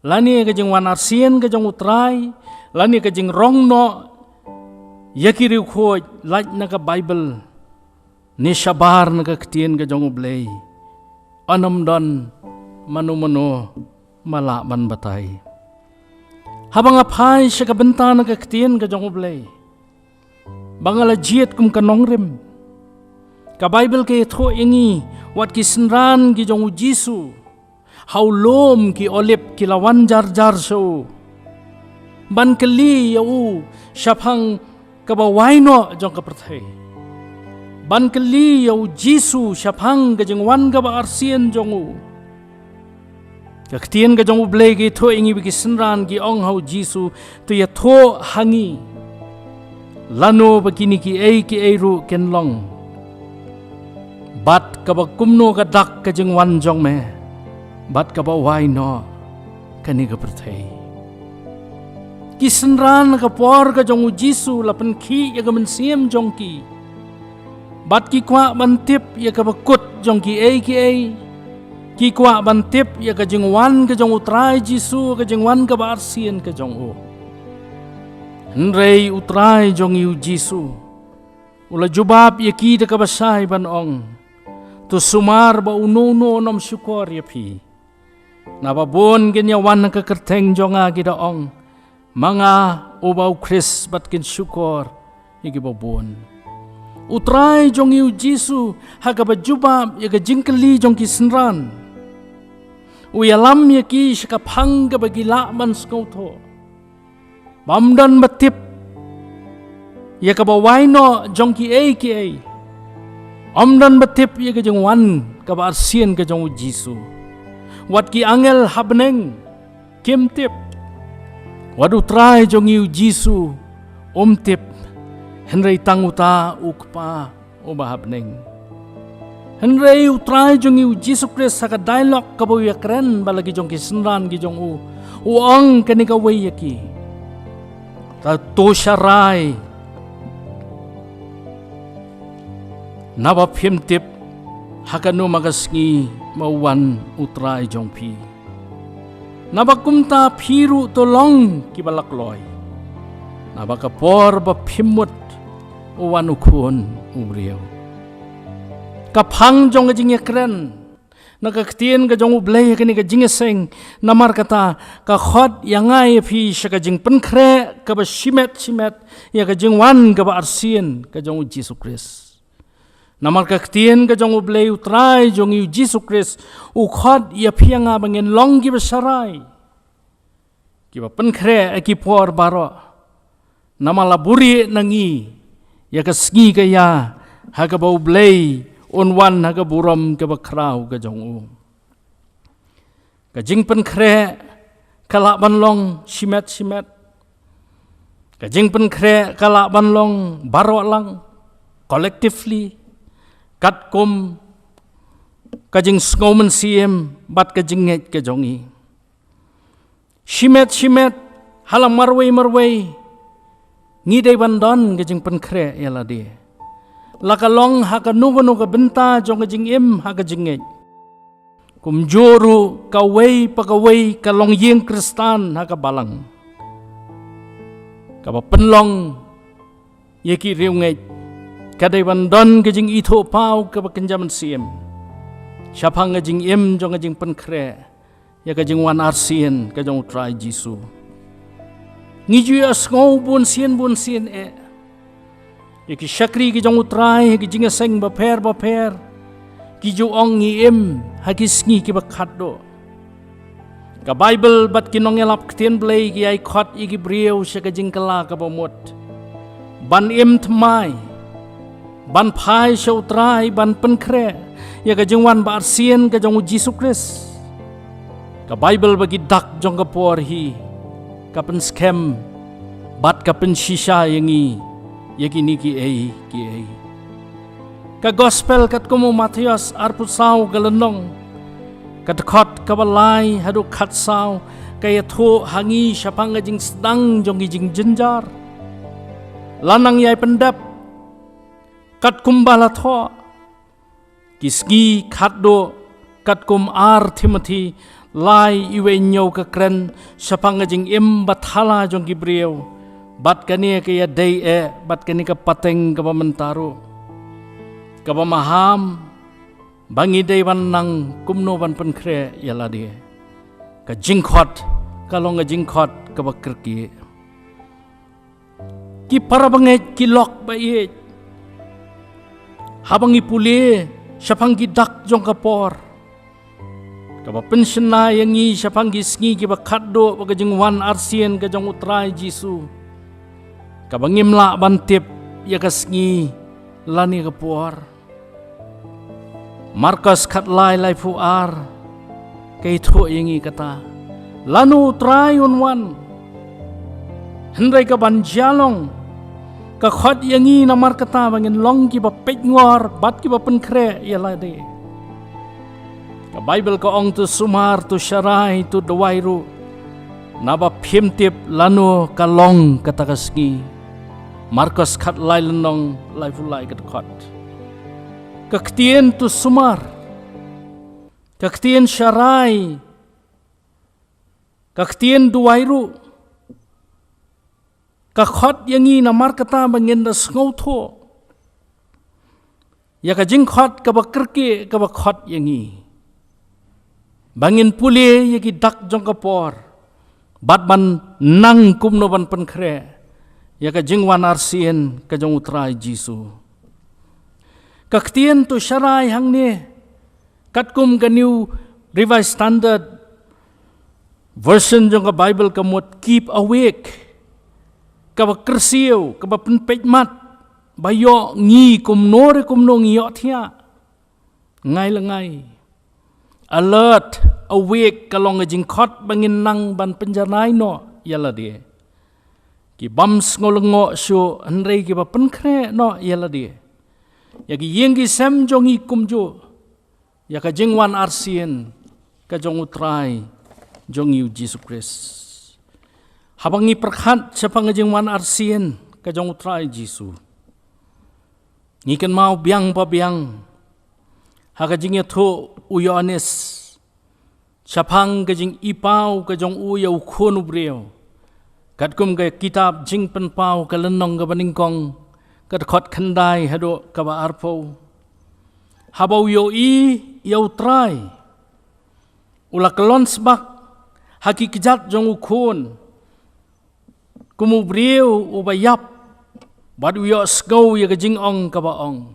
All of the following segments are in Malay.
lani ka jing wan arsien ka jong utrai, lani ka jing rong no yakiri khoj laj na ka Bible ni shabar na ka ktien ka jong ublay anam don manu malaban batay habang apay siya ka benta na ka ktien ka jong ublay bangala jiet kum kanong rim ka Bible kay tho ingi wat kisenran ki jong Jisu haulom ki olip ki lawan jar so ban kali yau syapang kabawayno jong kaperthay ban kali yau Jisu syapang ka jeng wan ka ba arsien jongu kaktien ka jong ublay ki tho ingi bi kisenran ki ong hau Jisu to ya tho hangi lano bakini ki ay ru kenlong bat ka ba kumno ka dak ka jeng wan jong me bat ka ba wayno kani ka perthay kisenran ka por ka jong Jisu lapan ki ya ka mensiem jong ki bat ki kwa bantip ya ka bakut jong ki ay ki kwa bantip ya ka jeng wan ka jong utray Jisu ka jeng wan ka ba arsien ka jong o Henrei utray jong yu Jisu ula jubab ya ki da ka basay banong to sumar ba uno nom syukor ya pi nababon ganyawan ng kakerteng jonga gidaong mga ubaw Chris bat kin syukor igibabon utray jong yu Jisu hagabajubab yaga jingkali jong kisenran uyalam yaki syakapang gabagilaman skauto bamdan batip yakabawayno jong ki ay amdan batip yaga jong wan kabarsien ka jong Jisu wat ki angel habneng kimtip wadu try jong yu Jisu tip henrei tanguta ukpa ubahabneng henrei utray jong yu Jisu Christ saka dialog kabaw yakren balagi jong kisenran gi jong uang kanika way yaki ta to syarai naba pimtip hakanu magasngi mawan utray jong pi nabakumta piru tolong kibalakloy nabakapor ba pimut uwan ukun ubriyaw kapang jong jing yakren nakaktien ka jong ublay kani ka jingeseng namar kata ka khod yangay pi siya ka jing penkre ka ba shimet ya ka jing wan ka ba arsien ka jong Jisu Christ namar kaktien ka jong ublay utray jong yu Jisu Christ ukhod ya pi nga bangin long ki ba saray ki ba penkre ki por baro namalaburi nangi ya kasngi kaya haga ba ublay unwan haga buram ka ba kraw ka jong ka jing penkre kalaban long shimet ka jing penkre kalaban long baro lang collectively katkum kajing sngomen siem bat kajing nget kajongi shimet halam marway ngidai bandon kajing penkre yala di lakalong haka nugo benta jong kajing im haka jinget kumjuru kaway kalong yeng kristan haka balang kaba penlong yeki riunget kadai bandon kajing ito pau kaba kenjaman siem syapang kajing im jong kajing penkre ya kajing wan arsien kajong utray Jisu ngiju asngau bun sien yaki syakri kajong utray kajing aseng baper kiju ong ngiem hagisngi kibakado ka Bible bat kinong elap ktien blay ki ay khot igi brieu siya kajing kala kabamot ban im tmai ban pai siya utray ban penkre ya kajing wan ba arsien kajong Jisu Christ ka Bible bagi dak jong kapor hi kapen scam bat kapen shisha yangi yakini ki ay ka gospel kat kumu Matius arpusaw galanong kat khot kabalay hadu khatsaw kaya tho hangi syapang kajing sedang jong kajing jenjar lanang yay pendap kat kumbala tho kisgi khatdo kat kum ar Timothy lai iwe nyo ka kren sapang jing im bathala jong gibriu bat kani ka ya dei bat kani ka pateng ka mentaro ka maham bangi dei ban nang kumno ban penkre yala dia ka jingkhot kalong ka jingkhot ka bakrki ki para bangai ki lok ba ye habang ipuli sapang gidak jong kapor kaba pension na yang i sapang gisngi ki bakaddo baga jing wan arsien ka jong utrai Jisu kaba ngimla bantip ya kasngi lani kapor Markas kat lai fuar kay to yang i kata lanu utrai unwan hendai ka banjalong ka khot yang i na markata bangin long ki ba pengor bat ki ba penkre ya la de ka Bible ka ong tu sumar tu syarai tu dawairu naba phimtip lanu kalong katakasgi Markus khat lai lenong lai fulai kat khot kaktien tu sumar kaktien syarai kaktien dawairu ka khot yangi na markata bangin da sngoutho ya ka jing khot ka bakrke ka ba khot yangi bangin puli yaki dak jong kapor bat ban nang kumno ban penkre ya ka jingwan arsien ka jong utrai Jisu kaktien tu syarai hang ne katkum ka New Revised Standard Version jong ka Bible kamot keep awake ka ba kersiu ka ba penpej mat bayo ngi kumno ngiyo thia ngai langai alert, awake kalong jing khot bangin nang ban penjanai no yala dia. Ki bams ngolongo syo andrei ki ba penkre no yala dia. Ya ki yengi sem jongi kumjo. Ya ka jingwan arsien ka jong utrai jong yu Jesus Christ. Habangi perkhat siapa ngejingwan arsien ka jong utrai Jisu. Ngiken mau biang pa biang. Haka jing yato uyonis sapang kajing ipau kajong uyau khonu breo katkum ka kitab jing penpau ka lenong ka baningkong kat khot khandai hado ka ba arpo habau yo i yau trai ula kelon sbak haki kijat jong ukhon kumu breo ubayap badu yo sgau ya kajing ong ka ba ong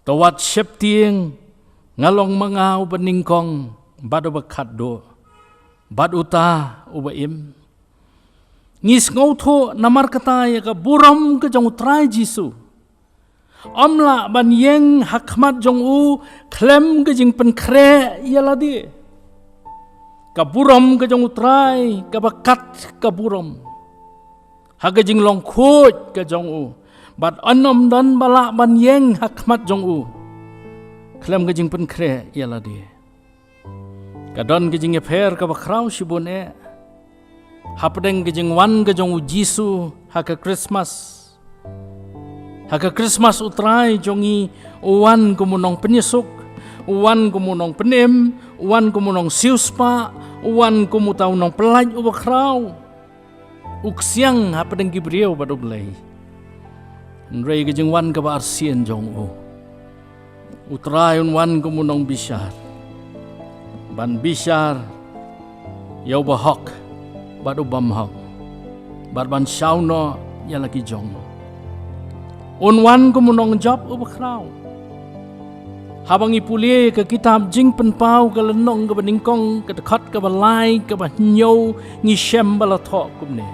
tawat septieng ngalong mga ubaningkong bado bakaddo bad uta ubaim ngis ngauto namar kata ya ka buram ka jong utrai Jisu amla ban yeng hakmat jong u klem ka jing penkre yala di ka buram ka jong utrai ka bakat ka buram haga jing long khot ka jong u bat anom dan bala ban yeng hakmat jong u klem ka jing penkre yala di kadon ke jing eper ka bakrau sibon hapdeng ke jing wan ke jong Jisu haka Christmas utrai jongi uwan kumunong penyesuk uwan kumunong penem uwan kumunong siuspa uwan kumutau nong pelaj ubakrau uksiang hapdeng gibriau badoblay nrei ke jing wan ka ba arsien jong utrai wan kumunong bisyar ban bisyar yau bahok badu bamhok barban sauno ya lagi jong unwan kumunong job ubakrau habang ipuli ke kitab jing penpau ke lenong ke beningkong ke dekat ke balai ke bahnyo ngi shem balathok kumne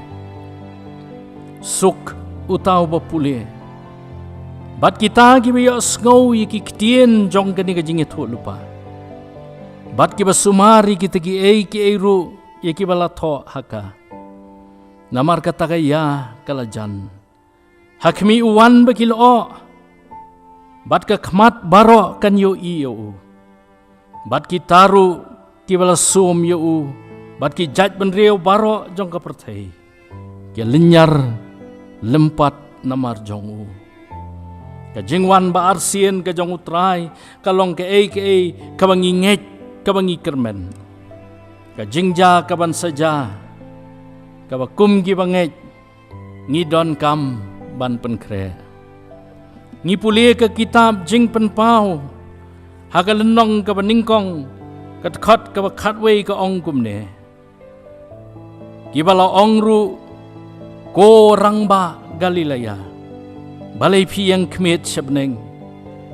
suk utau bapuli bat kita ki biyo sngau yiki ktien jong ke ni ke jing etho lupa bat ki basumari kita ki ru ya ki balatho haka namar kata kaya kalajan hakmi uwan bakilo bat ka khmat baro kan yo iyo bat ki taru ki balasum yo bat ki jaj benreu baro jong ka perthai ki linyar lempat namar jong ka jingwan ba arsien ka jong utrai kalong ke kabangi nget kabangi kermen ka jingja ka ban saja ka ba kum gi banget ngi don kam ban pen kre ngi puli ka kitab jing pen pau hagalenong ka baningkong kat khat ka ba khatwei ka ong kum ne gibala ong ru ko rangba Galilea balai pi yang kmet shabneng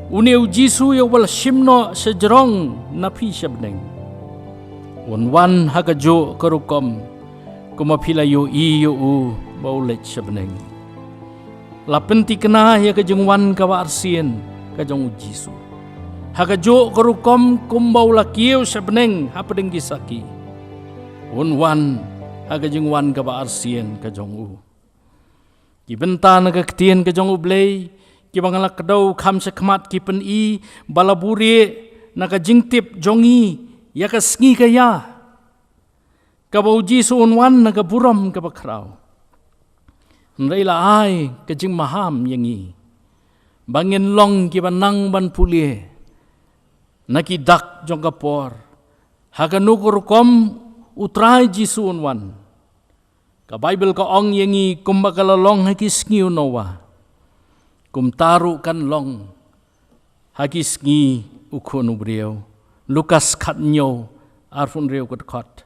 uneu jisu yo wal shimno sejrong na pi shabneng wan hagajo karukom kuma pilayo iyo u baulet shabneng lapenti kena ya ka jengwan ka arsien ka jong jisu hagajo karukom kumbau lakieu shabneng hapdeng gisaki wan haga jengwan ka arsien ka jong u Kibenta naga ketien ke jong ublei, kibangala kedau kam sekmat kipen I balaburi naga jingtip jongi ya ka sngi kaya. Kabauji suunwan naga buram ka bakrau. Nreila ai ke jing maham yangi. Bangin long kibanang ban pulie. Naki dak jong kapor. Haga nukur kom utrai ji suunwan. Ka Bible ka ong yangi kumbakala long hakis ngiu nowa. Kum taru kan long hakis ngi ukun ubriyo. Lukas kat nyo arfun riyo kat kot.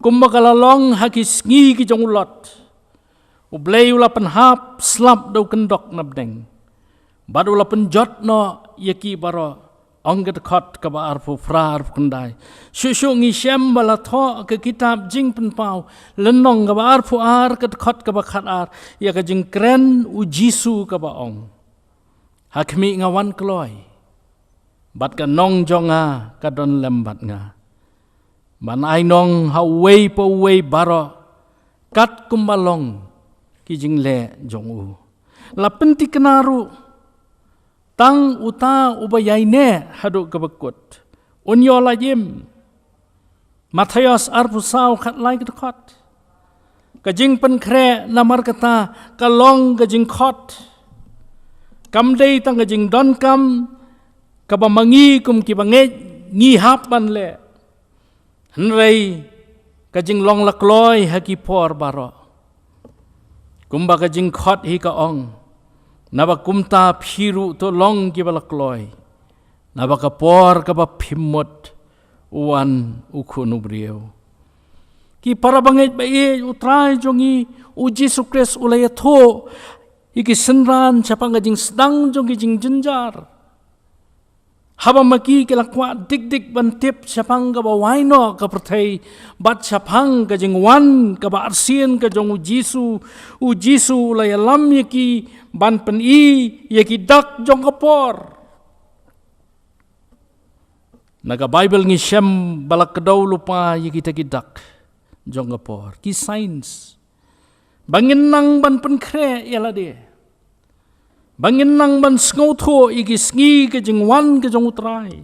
Kumbakala long hakis ngi ki jong ulot. Ublay ulapan hap slap daw kendok nabdeng. Bad ulapan jot no yaki baro. Ong kat kot ka ba arfu fra arfu kendai. Shushu ngi shem bala tho ke kitab jing pen pau. Lenong ka ba arfu ar kat kot ka ba khat ar. Ya ka jing kren u jisu ka ba ong. Hakmi ngawan kloy. Bat ka nong jonga ka don lembat nga. Ban ai nong ha wei po wei baro. Kat kumbalong ki jing le jong u. Lapenti kenaru. Tang uta ubayay ne haduk kabakut. Unyo layim. Matthias arpusaw katlay katkot. Kajing penkre namar kata kalong kajing kot. Kamday tang kajing don kam kabamangi kum kibangit ngihap ban le. Henray kajing long lakloy hakipor baro. Kumba kajing kot hi kaong. Naba kumta piru to long kibalakloy. Naba kapor kaba pimot uwan ukun ubriyo. Ki para bangit ba utray jongi uji sukres ulaya to. Iki senran siapa ngajing sedang jongi jing jenjar. Haba maki kilakwa dik bantip siapang kaba waino kapertay. Bat siapang kajing wan kaba arsien kajong ujisu ulaya lam yaki ban pen I yaki dak jong kapor. Naga Bible ngi shem balak kedaw lupa yaki taki dak jong kapor. Ki sains. Bangin nang ban pen kre yala de. Bangin nang ban sngoto yaki sngi ke jing wan ke jong utray.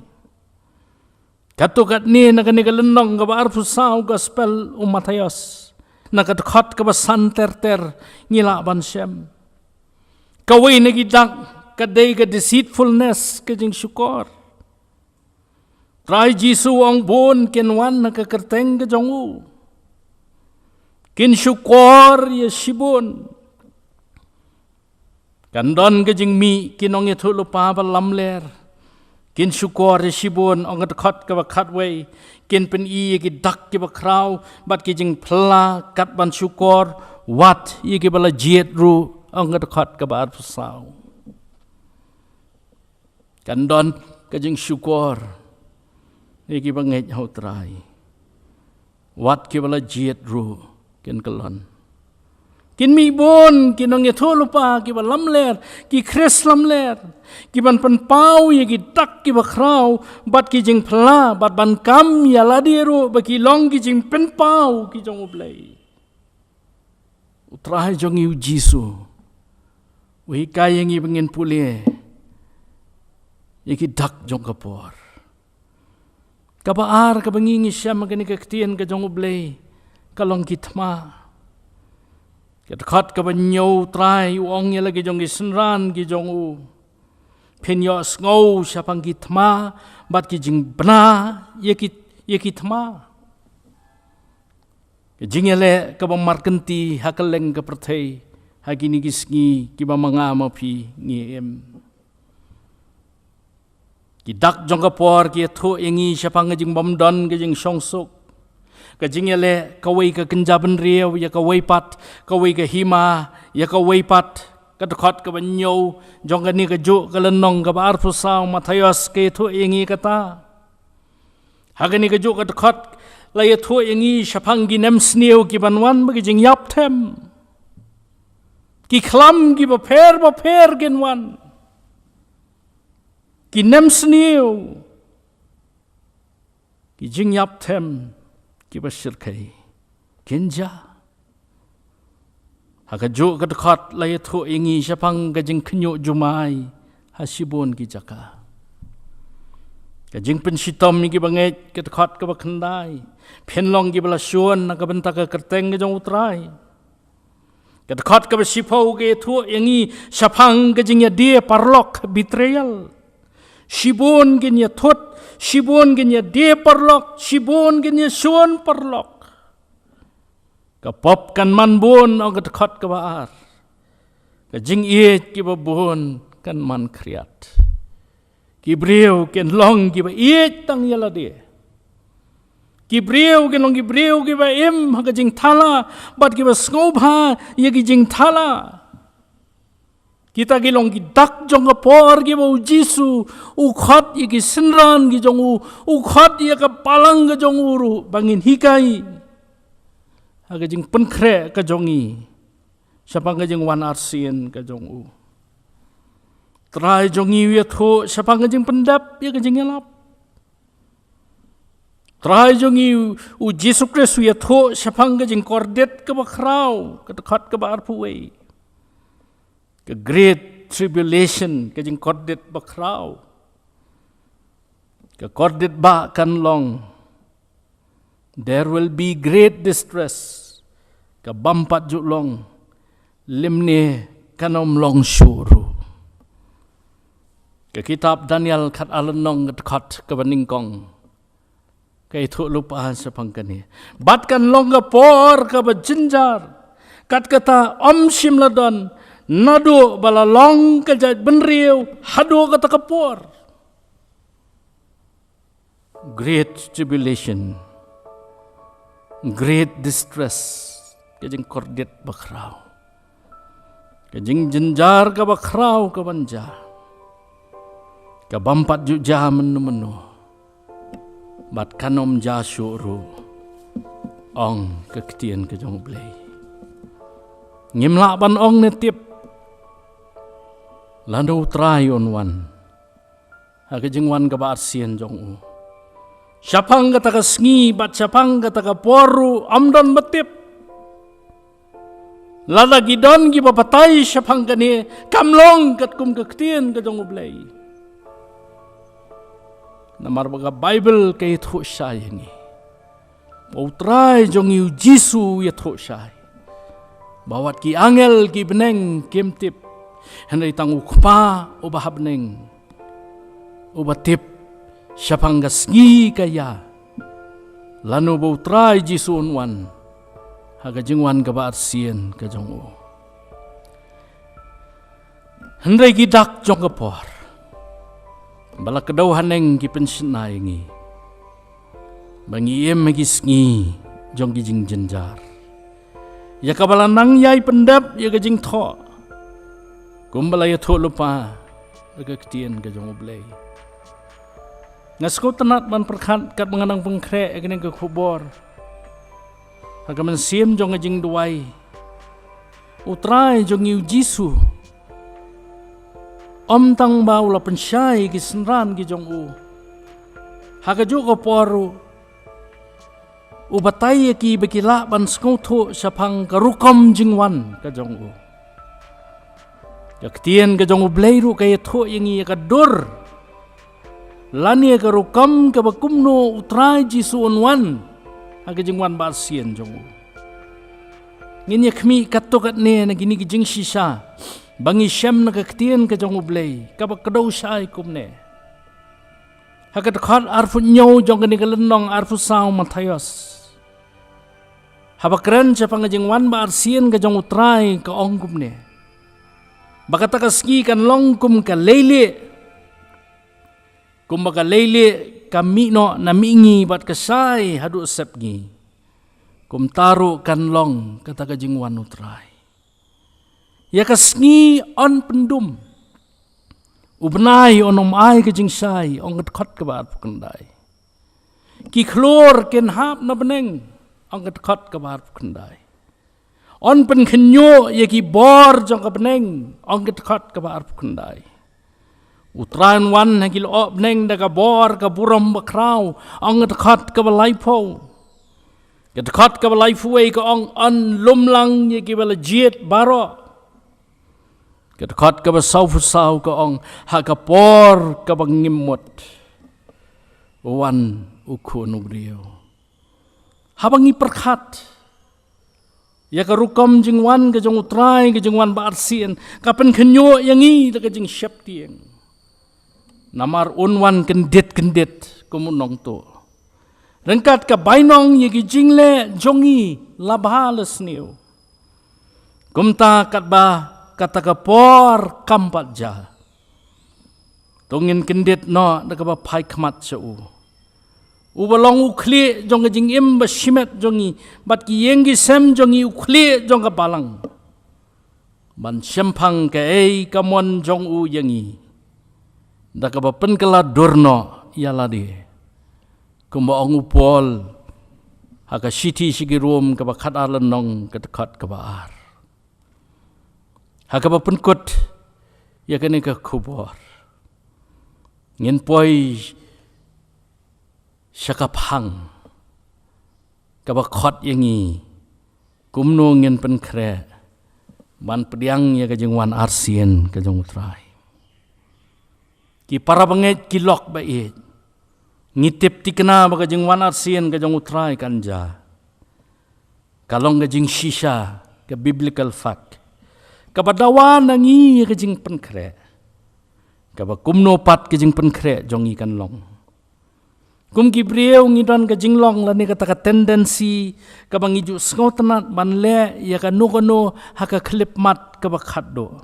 Katukat ni naganigalenong kaba arpusaw gospel Matthias. Nakatkot kaba santerter ngila ban shem. Kaway nagidak kaday ka deceitfulness kajing syukor. Try Jisu ang bon kinwan nakakerteng kajong u. Kin syukor ya shibon. Kandon kajing mi kinong ito lupa balamler. Kin syukor ya shibon ang atakot kabakatway. Kin pen I yakidak kibakraw. Bat kajing pla katban syukor. Wat yakibala jiet ru. Ang atakot kabar pusaw. Kandon kajing syukor. Yakibangit hautray. Wat kibala jiet ru. Kin kalon. Kin mi bon, kinong ito lupa, kiba lamler, ki kres lamler, kiban panpaw, yakitak kiba kraw, bat kijing pala, bat ban kam, yaladiro, baki long kijing panpaw, kijong ublay. Utrahay jong yu Jisu, wihikayang ibangin puli, yakidak jong kapor. Kabaar, kabangingi siya, maganikaktiyan ka jong ublay, kalong kitma. Kat kabanyaw try uong yala gijong gisenran gijong u pinyo sngow siya pang gitma bat gijing bna yakitma Jingele ka markanti hakaleng ka perthei hagini gisngi ki mga mapi ngiem. Ki dak jong ka por ki tho ingi siapang jing bomdon ka jing songsuk. Ka jingele kawai ka kenjaban riau ya kawai pat kawai ka hima ya kawai pat ka dekat ka banyo jong ka ni ka ju ka lenong ka bar pusau Matayos ka tho ingi kata. Hagani ka ju ka dekat la ya tho ingi siapang ginem sniu ki banwan ba jing yap them. Ki klam ki ba per genwan. Ki nem sniu ki jing yap them ki ba shirkai kenja haga jo ka dekat la ya tho ingi siapang ka jing khnyo jumai hasibon ki jaka ka jing pensitom ki banget ka dekat ka ba khandai phenlong ki bala suan ka benta ka kerteng ka jong utrai ka dekat ka ba sipau ke tho ingi siapang ka jing ya dia parlok betrayal Shibon genya thot, shibon genya de parlok, shibon genya suan parlok. Kapop kan man bon ang dekat ka baar. Ka jing iet ki ba bon kan man kriat. Ki breu ken long ki ba iet tang yala de. Ki breu ken long ki breu ki ba im ha ka jing thala, bat ki ba skobha ye ki jing thala. Kita gilong gidak jong kapor gi bau Jisu ukhat gi sinran gi jong ukhat ya ka palang ga jong uru bangin hikai aga jing penkre ka jongi siapa ga jing wan arsien ka jong u trai jongi wi tho siapa ga jing pendap ya ga jing elap trai jongi u Jisu Kristus ya tho siapa ga jing kordet ka bakrau ka dekat ka barpuwe the great tribulation ka jing kordet bakrau ka kordet ba kan long there will be great distress ka bampat ju long limne kanom long shuru ka kitab Daniel khat alanong khat ka baningkong kay thu lupa sa pangkani bat kan long ka por ka ba jinjar kat kata shimladon nado bala long kajat benriu hado kata kapor great tribulation great distress kajing kordet bakrau kajing jenjar ka bakrau ka banja ka bampat ju ja menu bat kanom ja syuru ong kektian ka jong blai ngimla ban ong netip Lando try on one. Hagajing one ka ba arsien jong u. Siapang kata ka sngi bat siapang kata ka poru amdon batip. Lada gidon gi papatay siapang kani kamlong kat kum kaktien ka jong ublay. Namar baga Bible kay thu siya yangi. O try jong yu Jisu ya thu siya. Bawat ki angel ki beneng kimtip. Henry tang ukpa ubahabneng ubatip siapang gasngi kaya lanu bau try Jisun wan haga jingwan ka ba arsien ka jong u Henry gidak jong kapor bala kedaw haneng ki pensinay ngi bangiem magisngi jong gijing jenjar ya kabala nang yai pendap ya gajing tho kumbala ya tho lupa aga ketien ka jong ublay ngasko tanat man perkhat kat menganang pengkre agane ka khubor aga man siem jong jing duai utrai jong yu Jisu om tang bau la pensyai ki senran ki jong u haga jo ko poru ubatai ki bekila ban skotho sapang karukom jingwan ka jong u Yaktien ka jong ublay ru kaya tho yangi ka dur. Lani ka rukam ka bakumno utray Jisu onwan. Haga jing wan ba sien jong u. Ngin yakmi kato kat ne na gini jing sisa. Bangi syam na kaktien ka jong ublay. Kabak kadaw siya ikum ne. Haga dekat arfu nyaw jong kani kalenong arfu sao Matayos. habakren siya pangajing wan ba arsiyan ka jong utray ka ongkum ne. Baka takaski kan longkum ka leile. Kung baka leile kami no namingi bat kasay hadu sepgi. Kum taru kan long kata kajing wan utray. Ya kasngi on pendum. Ubnay onom ay kajing say ongat kot kabat pukandai. Ki klor ken hap na beneng ongat kot kabat pukandai. On pen kenyo ya ki bor jong kabeneng ongat kot kabat pukandai. Utran wan hagil op beneng daga bor ka buram bakraw ongat kot kabalai po. Ket kot kabalai fuwe ka ong on lumlang ya ki bala jiet baro. Kat ka ba saw ka ong hakapor ka bang ngimot wan ukun ubriyo habang iperkat ya ka rukom jing wan ka jong utray ka jing wan ba arsian kapan kenyo yangi ka jing syaptieng namar unwan kendit kumunong to rengkat ka bainong yagi jingle jongi labhalas niyo kumta kat ba kata kapor kampat ja. Tungin kendit no nakaba pai kmat sa u. Ubalong ukli jong jing im ba shimet jongi bat ki yengi sem jongi ukli jong ka balang. Ban syempang ka ei kamon jong u yangi. Nakaba penkala durno yala di. Kumba ong upol haka siti sigirum kaba kadalan nong kedekat kaba ar. Hakaba penkut ya kene ka kubor. Ngin poi syakaphang kaba khot yangi kumno ngin penkre ban pediang ya kajing wan arsien kajong utrai. Ki para banget kilok ba it. Ngitip tikna ba kajing wan arsien kajong utrai kanja. Kalong kajing shisha ka biblical fact. Kabadawan nangi kajing penkre. Kaba kumno pat kajing penkre jong ikan long. Kum gibrieu ngidon kajing long lani kata tendensi kaba ngiju sengotenat banle ya kanu haka klip mat kaba khaddo.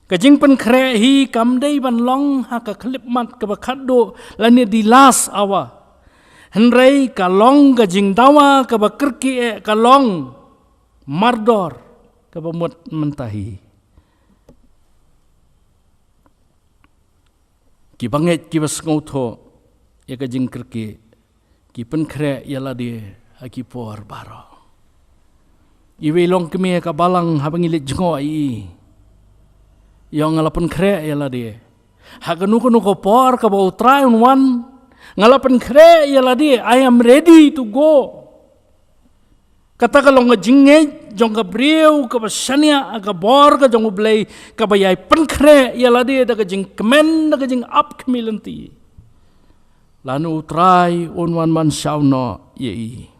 Kajing penkre hi kamdei ban long haka klip mat kaba khaddo lani di las awa. Henrei kalong kajing dawa kaba kerki kalong mardor. Kabamut mentahi. Ki banget ki bas ngoto ya kajing kerki ki penkre yala di haki por baro. Iwe long kemi ka balang habang ilit jengo ai. Yang ngala penkre yala di. Haganu ko por ka ba utray wan ngala penkre yala di I am ready to go. Kata kalau ngejingej jong Gabriel ka basania aga bor ka jong ublay ka bayay penkre yala dia da kajing kemen da kajing up kemilanti lanu utray unwan man sauno yei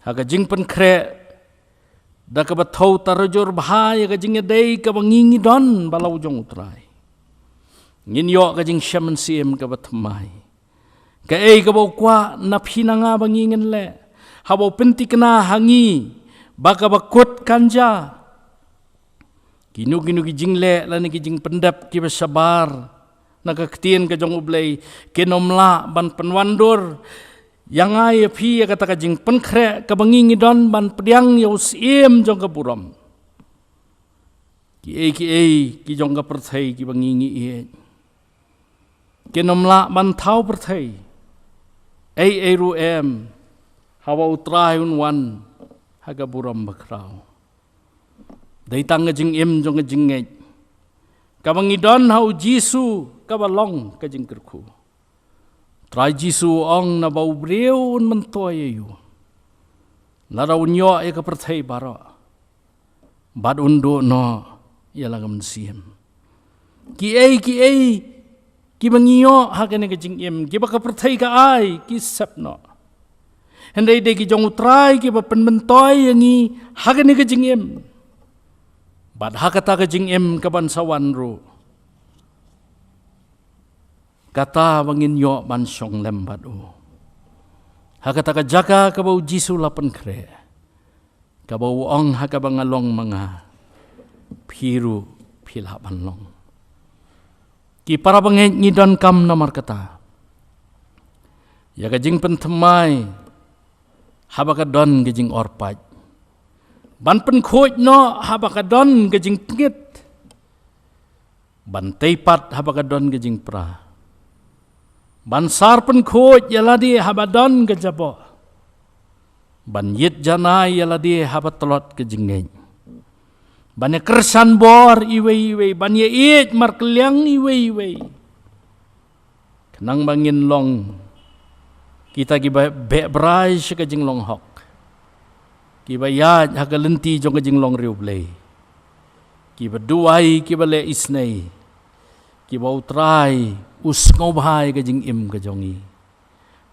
haga jing penkre da ka bathau tarjur bahaya ka jing dei ka bangingi don balau jong utray ngin yo ka jing shaman sim ka bathmai ka ei ka bokwa naphina nga bangingen le habau penti kena hangi baka bakut kanja kinu ki jingle lani ki jing pendap ki sabar nakaktian ka jong ublay kinomla ban penwandur yang ay phi kata ka jing penkre ka bangingi don ban pediang yo sim jong ka buram ki ki jong ka perthai ki bangingi e kinomla ban thau perthai ai ru em hawa utray wan haga buram bakraw. Daitang ngajing im jong ngajing ngej. Kabangidon hau Jisu kabalong kajing kerku. Try Jisu ong na bau breun mentoy yu. Naraw nyo ay kapertay bara. Bad undo no yalagam siem. Ki ay ki bangiyo haga na kajing im. Ki baka pertay ka ay ki sep no. Hendai deki jong utray ki ba penbentoy yangi haga ni kajing im. Bad hakata kajing im kaban sawan ru. Kata bangin yo ban syong lembat u. Hakata ka jaga ka bau Jisu lapan kre. Ka bau ong haka bangalong mga piru pilapan long. Ki para banget ngidon kam namar kata. Ya ka jing pentemai habaka don ka jing orpaj. Ban pen khoj no habaka don ka jing tengit. Ban teipat habaka don ka jing pra. Ban sar pen khoj yaladi habadon ke jabo. Ban yit janai yaladi habatlot ke jingeng. Ban ye kersan bor iwe. Ban ye it markeliang iwe. Kenang bangin long. Kita kiba bebrai ke jing long hok. Kiba yad haga lenti jong ke jing long riu blei. Kiba duai kiba le isnei. Kiba utrai. Usngau bahai ke jing im ke jongi.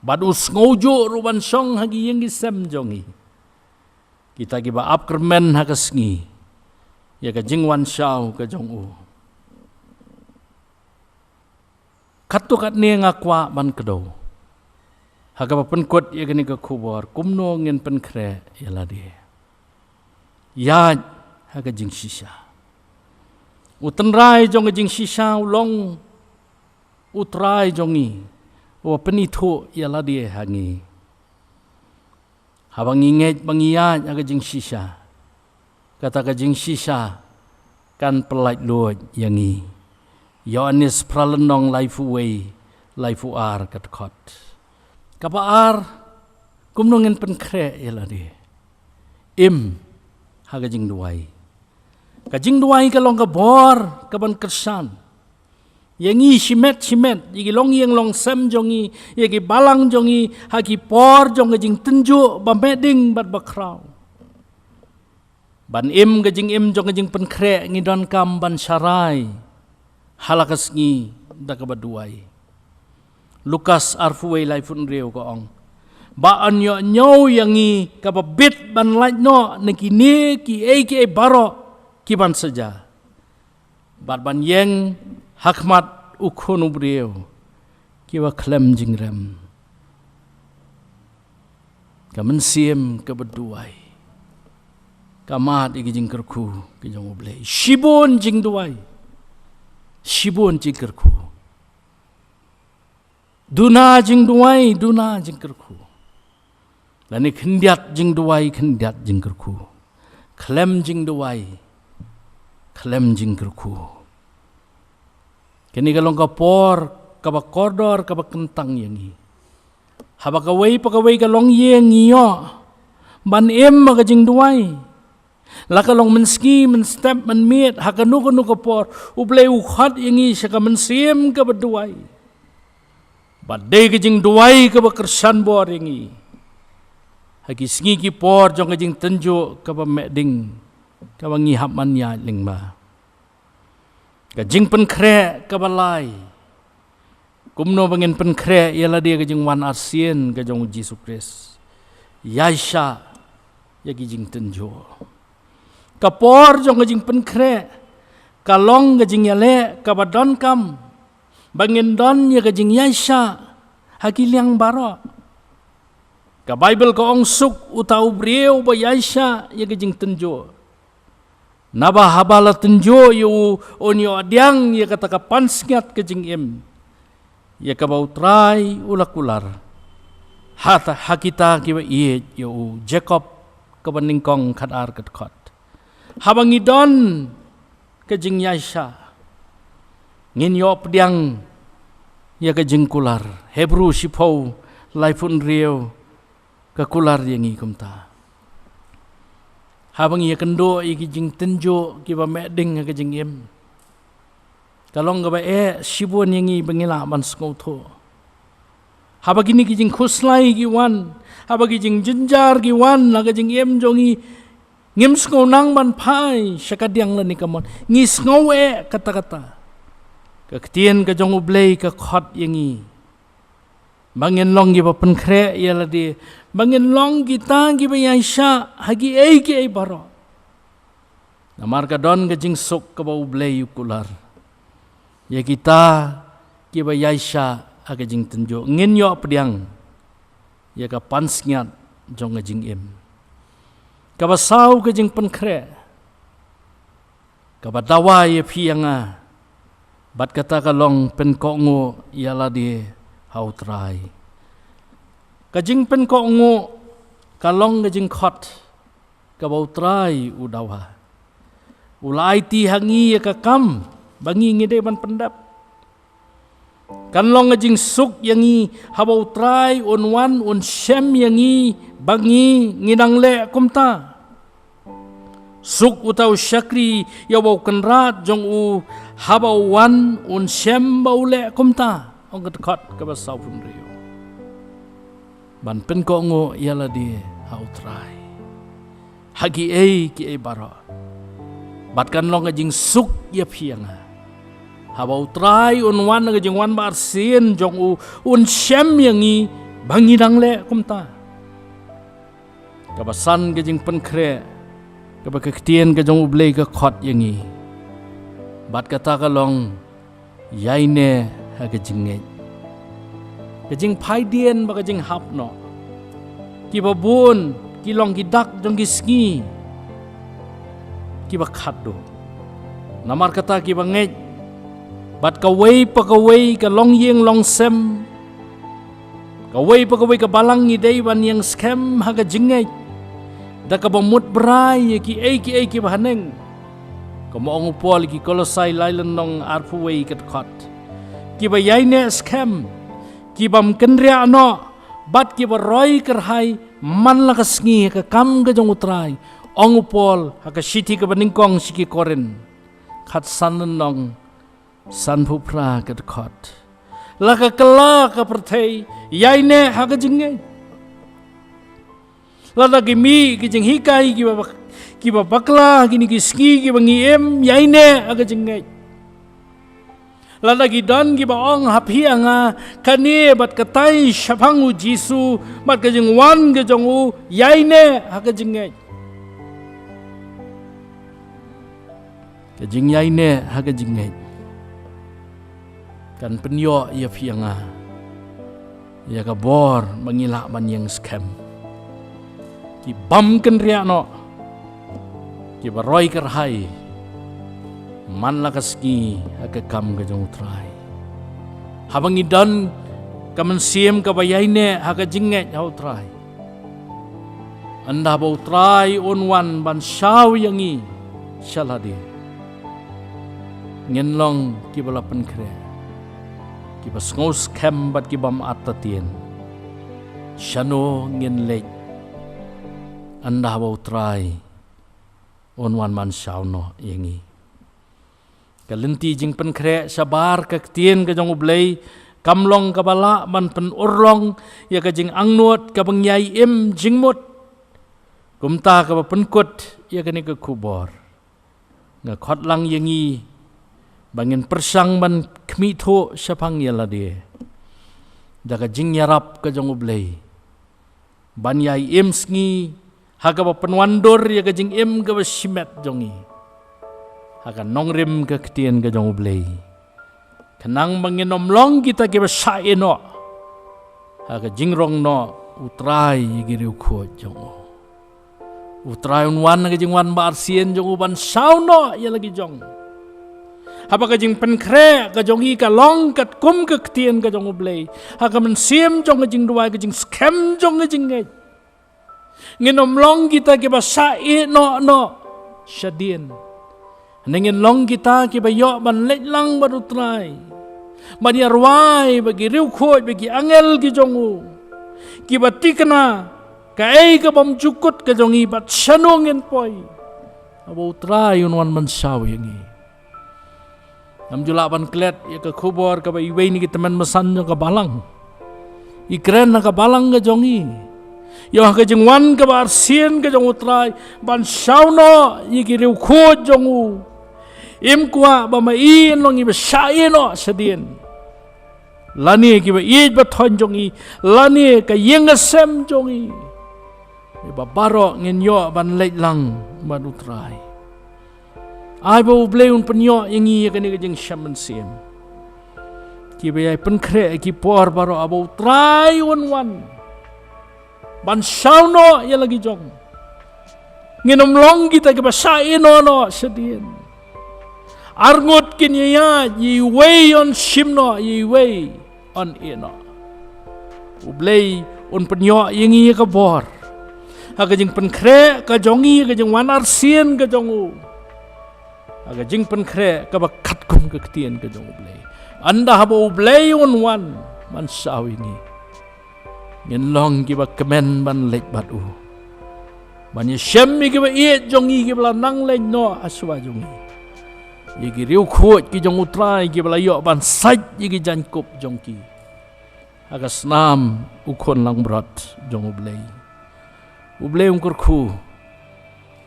Bad usngau jo ruban song hagi yang gisem jongi. Kita kiba ap kermen hagasngi. Ya ke jing wan syau ke jong u. Katukat ni ngakwa ban kedo. Haga penkot ya gani ke kubor. Kumno ngin penkre ya ladi. Ya haga jing sisa. Utenrai jong ke jing sisa ulong. Utrai jongi, penito ialah dia hangi. Habang inget bangiat aga jing sisa, kata ka jing sisa kan pelait luat yangi. Yohanes pralenong laifu way, laifu ar katkot. Kapa ar kumnongin penkre ialah dia. Im haga jing duai. Ka jing duai kalong ka bor kaban kersan. Yang simet, yang long yang long sem jongi, yang balang jongi, haki por jong gajing tenjuk, bameding bat bakrau. Ban im gajing im jong gajing penkre ngidon kam ban syarai, halakas ngi dak baduai. Lukas arfuway laifun reu ko ong. Baan yo nyau yangi kababit ban lait no nekini ki e baro kiban saja. Ban yang hakmat ukun ubrieu kiwa klem jingrem kamen siem ke berduai kamat igi jingkerku ke jong ublei shibon jing duai shibon jingkerku duna jingkerku lani kendiat jing duai kendiat jingkerku klem jing duai klem jingkerku. Kini kalau kapor, kabak koridor, kabak kentang yangi. Haba kawai kalong yangi yo. Ban em magajing duai. Laka long menski, menstep, menmit, hakanu kapor. Ublay ukhat yangi siya ka mensiem ka berduai. Badai kajing duai kabak kersan bor yangi. Hagi singi ki por jong kajing tenjo kabak meding. Kabak ngihap man ya lingba. Kajing penkre kabalai. Kumno bangin penkre ialah dia kajing wan arsien kajong Yesus Kristus. Yaisha ya kajing tenjo. Kapor jong kajing penkre. Kalong kajing yale kabadon kam. Bangin don ya kajing Yaisha. Hakiliang baro. Ka Bible ko ong suk utau brieu ba Yaisha ya kajing tenjo. Naba habala tenjo yu onyo adiang ya kata kapansngat ke jing im ya kabau trai ulakular hata hakita kiwa iet yu Jacob kabaningkong kadar katkot habang idon ke jing Yaisha ngin yo pediang ya ke jing kular Hebrew sipau laifun rio ke kular yang ikumta habang ia kendo iki jing tenjo kiba meding ke jing im kalong ga ba shibon yangi bangila man skotho habagi ni ki jing khuslai ki wan habagi jing jenjar ki wan na jing im jongi ngim sko nang man pai syakadiang la ni kamon ngis ngowe kata-kata kaktian ka jong ublei ka khot yangi bangin long gi ba penkre ya la di bangin long kita gi ba Yaisha hagi ki baro namar ka don ga jing sok ka ba ublei kular ya kita gi ba Yaisha aga jing tenjo ngin yo pediang ya ka pansngat jong jing em ka basau ka jing penkre ka badawa ye pianga bat kata ka long pen ko ngo yala di hautrai ka jing pen ko ngo ka long ka jing khot ka bautrai udawa ulai ti hangi ka kam bangi ngide ban pendap kan long jing suk yangi habau trai on wan on shem yangi bangi ngidang le kumta suk utau syakri ya bau kenrat jong u habau wan on shem bau le kumta ong kat ka basau pun rio ban pen ko ngo yala di hau trai hagi ki bara bat kan long jing suk ya pianga habau trai on wan ga jing wan bar sin jong u un shem yangi bangi dang le kumta ka basan ga jing pen kre ka ba ketien ga jong u blei ga khot yangi bat kata ka long yaine ha ga jing nge ga jing phai dien ba ga jing hap no ki ba bun ki long ki dak jong ki ski ki ba khat do namar kata ki ba nge bat kawai pakawai ka long yeng long sem kawai pakawai ka balang ni day ban yang scam haga jingay da ka bamut bray ki bahaneng kamo ang upol ki kolosai lailan nong arpuway kat khot ki ba yaine scam ki bam kenria no bat ki ba roy kerhai man la kasngi ka kam ga jong utrai ong upol haga shiti ka baningkong siki koren khat san nong san phupra kat khot laka kala ka perthei yaine haga jinge lada ki mi ki jing hikai ki ba bakla ki ni ki ski ki bangi em yaine haga jinge lada ki don ki ba ong hapi anga kani bat katai shapangu jisu bat ka jing wan ga jongu yaine haga jinge ka jing yaine haga jinge kan penyo ia pianga ia ka bor mangilak ban yang scam ki bam kan ria no ki baroi kerhai man la kaski aka kam ga jong trai habangi dan kamen siem ka bayaine haka jinge hau trai anda bau trai on wan ban shaw yangi shaladi ngenlong ki balapan kre ki bas ngos kem bat ki bam atatien shano ngen lek anda bau trai on wan man shaw no yangi kalenti jing pen kre sabar ka tien ka jong ublei kamlong ka bala man pen urlong ya ka jing angnot ka bangyai em jingmot kumta ka pen kot ya ka ni ka kubor nga khot lang yangi bangin persang man kmitho sapang yala de da ka jing yarap ka jong ublei banyai em sngi ha ka pen wandor ya ka jing em ka simet jongi akan nongrim ke ketien ke jong ublei kenang menginom long kita ke besai no aga jingrong no utrai giri ukho jong utrai unwan ke jingwan bar sien jong uban sau no ya lagi jong apa ke jing penkre ke jong i ka long kat kum ke ketien ke jong ublei aga men siem jong ke jing duai ke jing scam jong ke jing nginom long kita ke besai no syadien Nengin long kita ki bayo ban lek lang baru try. Mani arwai bagi riu khoi bagi angel ki jongu. Ki bati kena ka ei ka bam cukut ka jongi bat shanongin poi. Abo try unwan man saw yangi. Nam jula ban klet ya ka khubor ka bai wei ni ki teman mesan ka balang. Ikren ka balang ka jongi. Yo ka jingwan ka bar sien ka jong utrai ban saw no yi ki riu khoi jongu. Im kuah bama in long iba syai no sedien. Lani kiba ij baton jongi, lani ka yengasem jongi. Iba baro ngin yo ban leit lang ban utrai. Ai ba ublei un penyo yangi ka ni ka jeng shaman siem. Kiba yai penkre ki por baro aba utrai wan. ban sauno ya lagi jong nginom long kita ke basa ino no sedien arngot kinya ye way on shimno ye way on ino ublay on penyo yengi ka bor aga jing penkre ka jongi ka jing wan arsien ka jongu aga jing penkre ka bakat kum ka ketien ka jong ublay anda habo ublay on wan man sawingi ngin long ki ba kemen ban lek batu ban ye shem mi ki ba iet jongi ki bla nang lek no aswa jongi ye ki riu khot ki jong utrai ki bla yo ban saj ye ki jan kop jong ki aga snam ukon lang brat jong ublay ungkur khu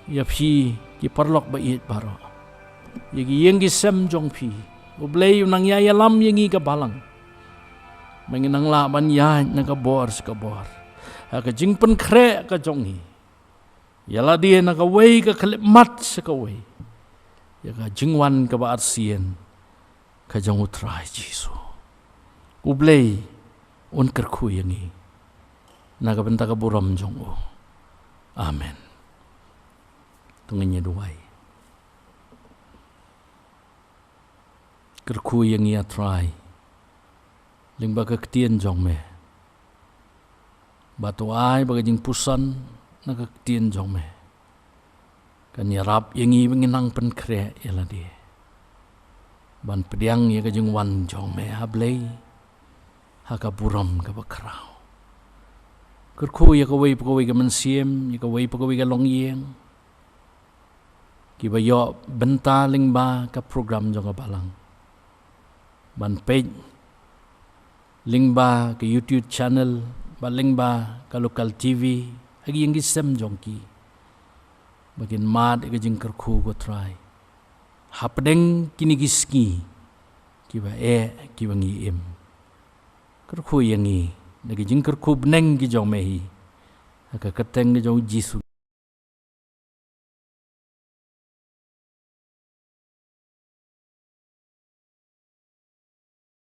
ya phi ki parlok ba iet baro ye ki yeng ki sem jong phi ublay nang ya lam yengi ka balang menginang la ban ya na ka bor aga jing pen kre ka jongi yala dia na ka wei ka khlep mat se ka wei ya ka jingwan ka ba arsien ka jong utrai jisu ublay un ker khu yangi na ka benta ka buram jong o amen tungnya duai ker khu yangi atrai lingba ka ketien jong me batu ai baga jing pusan na ka ketien jong me kan yarap yengi benginang pen kre yala dia ban pediang ya ka jing wan jong me hablay haka buram ka bakrao kerku ya ka wei pekawai ka mensiem ya ka wei pekawai ka long yeng ki ba yo benta lingba ka program jong ka balang ban page lingba ke YouTube channel ba lingba ka local TV agi yang gisem jongki bagin mad ke jing kerku ko try hapdeng kini giski ki ba ki bangi em kerku yangi nagi jing kerku bneng ki jong mehi aka keteng ki jong jisu